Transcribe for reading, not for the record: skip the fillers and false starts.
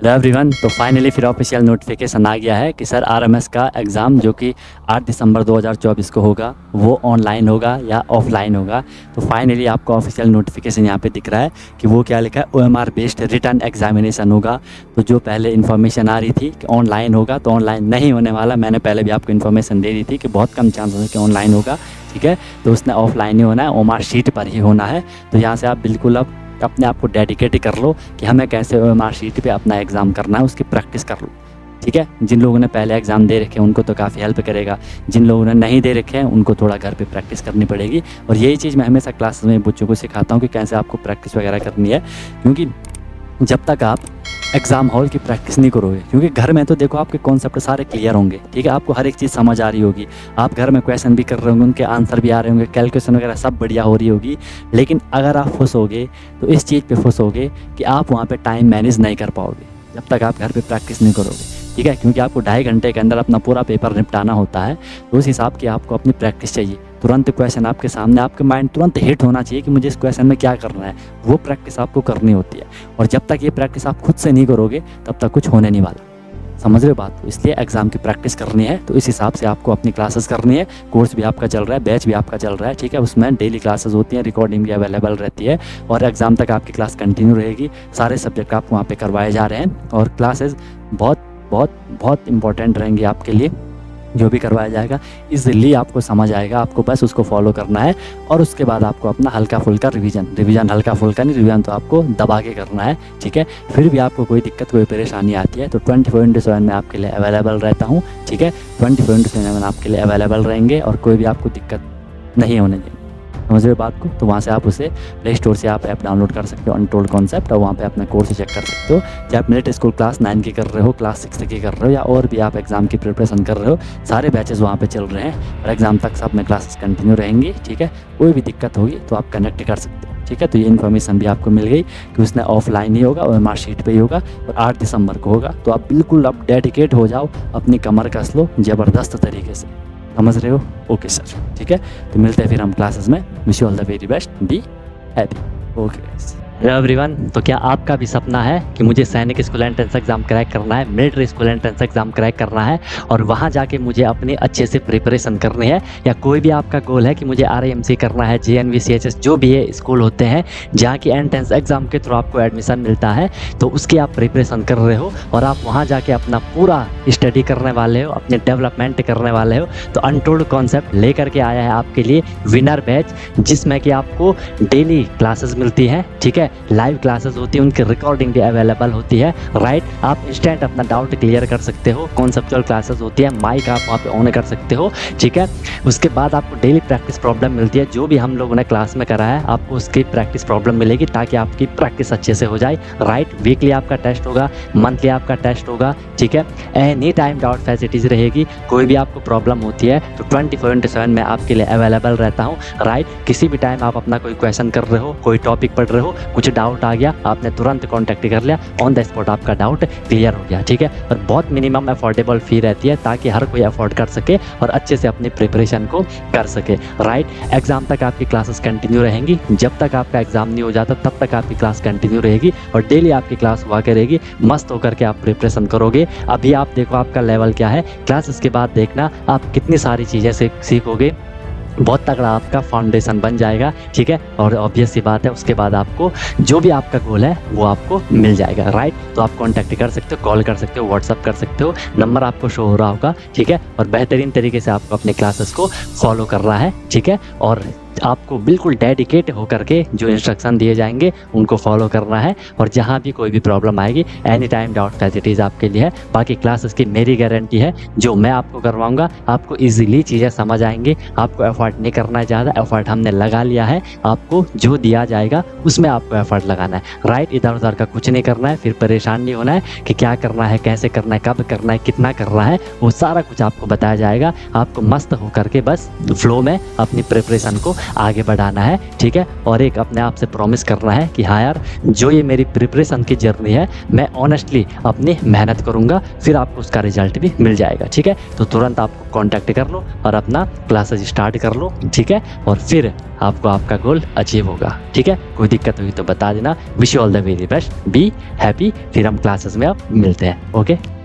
Hello everyone. तो finally फिर official notification आ गया है कि सर आरएमएस का एग्ज़ाम जो कि 8 दिसंबर 2024 को होगा वो ऑनलाइन होगा या ऑफलाइन होगा। तो फाइनली आपको ऑफिशियल नोटिफिकेशन यहाँ पे दिख रहा है कि वो क्या लिखा है, ओएमआर बेस्ड रिटर्न एग्जामिनेशन होगा। तो जो पहले इन्फॉर्मेशन आ रही थी कि ऑनलाइन होगा, तो ऑनलाइन नहीं होने वाला। मैंने पहले भी आपको इन्फॉर्मेशन दे दी थी कि बहुत कम चांस है कि ऑनलाइन होगा, ठीक है। तो उसने ऑफलाइन ही होना है, ओएमआर शीट पर ही होना है। तो यहाँ से आप बिल्कुल अब अपने आप को डेडिकेट कर लो कि हमें कैसे ओएमआर शीट पे अपना एग्ज़ाम करना है, उसकी प्रैक्टिस कर लो, ठीक है। जिन लोगों ने पहले एग्ज़ाम दे रखे हैं उनको तो काफ़ी हेल्प करेगा, जिन लोगों ने नहीं दे रखे हैं उनको थोड़ा घर पे प्रैक्टिस करनी पड़ेगी। और यही चीज़ मैं हमेशा क्लासेस में बच्चों को सिखाता हूँ कि कैसे आपको प्रैक्टिस वगैरह करनी है, क्योंकि जब तक आप एग्ज़ाम हॉल की प्रैक्टिस नहीं करोगे, क्योंकि घर में तो देखो आपके कॉन्सेप्ट सारे क्लियर होंगे, ठीक है। आपको हर एक चीज़ समझ आ रही होगी, आप घर में क्वेश्चन भी कर रहे होंगे, उनके आंसर भी आ रहे होंगे, कैलकुलेशन वगैरह सब बढ़िया हो रही होगी। लेकिन अगर आप फंसोगे तो इस चीज़ पे फंसोगे कि आप वहाँ पे टाइम मैनेज नहीं कर पाओगे जब तक आप घर पे प्रैक्टिस नहीं करोगे, ठीक है। क्योंकि आपको 2.5 घंटे के अंदर अपना पूरा पेपर निपटाना होता है। तो उस हिसाब की आपको अपनी प्रैक्टिस चाहिए। तुरंत क्वेश्चन आपके सामने, आपके माइंड तुरंत हिट होना चाहिए कि मुझे इस क्वेश्चन में क्या करना है, वो प्रैक्टिस आपको करनी होती है। और जब तक ये प्रैक्टिस आप खुद से नहीं करोगे तब तक कुछ होने नहीं वाला, समझ रहे हो बात। तो इसलिए एग्ज़ाम की प्रैक्टिस करनी है, तो इस हिसाब से आपको अपनी क्लासेस करनी है। कोर्स भी आपका चल रहा है, बैच भी आपका चल रहा है, ठीक है। उसमें डेली क्लासेस होती हैं, रिकॉर्डिंग भी अवेलेबल रहती है और एग्ज़ाम तक आपकी क्लास कंटिन्यू रहेगी। सारे सब्जेक्ट आपको वहाँ पे करवाए जा रहे हैं और क्लासेस बहुत बहुत बहुत इंपॉर्टेंट रहेंगी आपके लिए। जो भी करवाया जाएगा इजीली आपको समझ आएगा, आपको बस उसको फॉलो करना है। और उसके बाद आपको अपना हल्का फुल्का रिवीजन हल्का फुल्का नहीं, रिवीजन तो आपको दबा के करना है, ठीक है। फिर भी आपको कोई दिक्कत कोई परेशानी आती है तो 24/7 में आपके लिए अवेलेबल रहता हूँ, ठीक है। 24/7 आपके लिए अवेलेबल रहेंगे और कोई भी आपको दिक्कत नहीं होने देंगे, समझ रहे बात को। तो वहाँ से आप उसे प्ले स्टोर से आप ऐप डाउनलोड कर सकते हो, अनटोल्ड कॉन्सेप्ट, और वहाँ पे अपना कोर्स चेक कर सकते हो। चाहे आप मिलिट्री स्कूल क्लास 9 की कर रहे हो, क्लास 6 की कर रहे हो, या और भी आप एग्ज़ाम की प्रिपरेशन कर रहे हो, सारे बैचेस वहाँ पे चल रहे हैं और एग्ज़ाम तक सब में क्लासेस कंटिन्यू रहेंगी, ठीक है। कोई भी दिक्कत होगी तो आप कनेक्ट कर सकते हो, ठीक है। तो ये इन्फॉर्मेशन भी आपको मिल गई कि उसने ऑफलाइन ही होगा, ओएमआर शीट पे ही होगा और 8 दिसंबर को होगा। तो आप बिल्कुल अब डेडिकेट हो जाओ, अपनी कमर कस लो ज़बरदस्त तरीके से, समझ रहे हो। ओके सर, ठीक है। तो मिलते हैं फिर हम क्लासेस में। Wish you all the very best, be happy. Okay guys. Hello everyone. तो क्या आपका भी सपना है कि मुझे सैनिक स्कूल एंट्रेंस एग्ज़ाम क्रैक करना है, military school entrance exam crack करना है और वहाँ जाके मुझे अपनी अच्छे से प्रिपरेशन करनी है, या कोई भी आपका गोल है कि मुझे RIMC करना है, JNV CHS जो भी ये स्कूल होते हैं जहाँ की एंट्रेंस एग्ज़ाम के थ्रू आपको एडमिशन मिलता है, तो उसकी आप प्रिपरेशन कर रहे हो और आप वहाँ जाके अपना पूरा स्टडी करने वाले हो, अपने डेवलपमेंट करने वाले हो, तो अनटोल्ड कॉन्सेप्ट लेकर के आया है आपके लिए विनर बैच, जिसमें कि आपको डेली क्लासेस मिलती हैं, ठीक है। लाइव क्लासेस होती है, उनकी रिकॉर्डिंग भी अवेलेबल होती है, राइट। आप इंस्टेंट अपना डाउट क्लियर कर सकते हो, कॉन्सेप्चुअल क्लासेस होती है, माइक आप वहाँ पे ऑन कर सकते हो, ठीक है। उसके बाद आपको डेली प्रैक्टिस प्रॉब्लम मिलती है, जो भी हम लोगों ने क्लास में करा है आपको उसकी प्रैक्टिस प्रॉब्लम मिलेगी ताकि आपकी प्रैक्टिस अच्छे से हो जाए, राइट। वीकली आपका टेस्ट होगा, मंथली आपका टेस्ट होगा, ठीक है। एनी टाइम डाउट फैसिलिटीज़ रहेगी, कोई भी आपको प्रॉब्लम होती है तो 24/7 में आपके लिए अवेलेबल रहता हूँ, राइट। किसी भी टाइम आप अपना कोई क्वेश्चन कर रहे हो, कोई टॉपिक पढ़ रहे हो, कुछ डाउट आ गया, आपने तुरंत कॉन्टैक्ट कर लिया, ऑन द स्पॉट आपका डाउट क्लियर हो गया, ठीक है। और बहुत मिनिमम अफोर्डेबल फ़ी रहती है ताकि हर कोई अफोर्ड कर सके और अच्छे से अपनी प्रिपरेशन को कर सके, राइट। एग्ज़ाम तक आपकी क्लासेस कंटिन्यू रहेंगी, जब तक आपका एग्ज़ाम नहीं हो जाता तब तक आपकी क्लास कंटिन्यू रहेगी और डेली आपकी क्लास हुआ करेगी। मस्त होकर के आप प्रिपरेशन करोगे। अभी आप देखो आपका लेवल क्या है, क्लासेस के बाद देखना आप कितनी सारी चीज़ें सीखोगे, बहुत तगड़ा आपका फाउंडेशन बन जाएगा, ठीक है। और ऑब्वियस सी बात है उसके बाद आपको जो भी आपका गोल है वो आपको मिल जाएगा, राइट। तो आप कांटेक्ट कर सकते हो, कॉल कर सकते हो, व्हाट्सअप कर सकते हो, नंबर आपको शो हो रहा होगा, ठीक है। और बेहतरीन तरीके से आपको अपने क्लासेस को फॉलो करना है, ठीक है। और आपको बिल्कुल डेडिकेट होकर के जो इंस्ट्रक्शन दिए जाएंगे उनको फॉलो करना है और जहाँ भी कोई भी प्रॉब्लम आएगी एनी टाइम डाउट फैसिलिटीज़ आपके लिए है। बाकी क्लासेस की मेरी गारंटी है, जो मैं आपको करवाऊंगा आपको इजीली चीज़ें समझ आएंगी, आपको एफर्ट नहीं करना है ज़्यादा, एफर्ट हमने लगा लिया है, आपको जो दिया जाएगा उसमें आपको एफर्ट लगाना है, राइट। इधर उधर का कुछ नहीं करना है, फिर परेशान नहीं होना है कि क्या करना है, कैसे करना है, कब करना है, कितना करना है, वो सारा कुछ आपको बताया जाएगा। आपको मस्त होकर के बस फ्लो में अपनी प्रिपरेशन को आगे बढ़ाना है, ठीक है। और एक अपने आप से प्रॉमिस करना है कि हाँ यार, जो ये मेरी प्रिपरेशन की जर्नी है, मैं ऑनेस्टली अपनी मेहनत करूँगा, फिर आपको उसका रिजल्ट भी मिल जाएगा, ठीक है। तो तुरंत आपको कॉन्टैक्ट कर लो और अपना क्लासेस स्टार्ट कर लो, ठीक है। और फिर आपको आपका गोल अचीव होगा, ठीक है। कोई दिक्कत हुई तो बता देना। Wish you all the very best, be happy. फिर हम क्लासेस में अब मिलते हैं, ओके।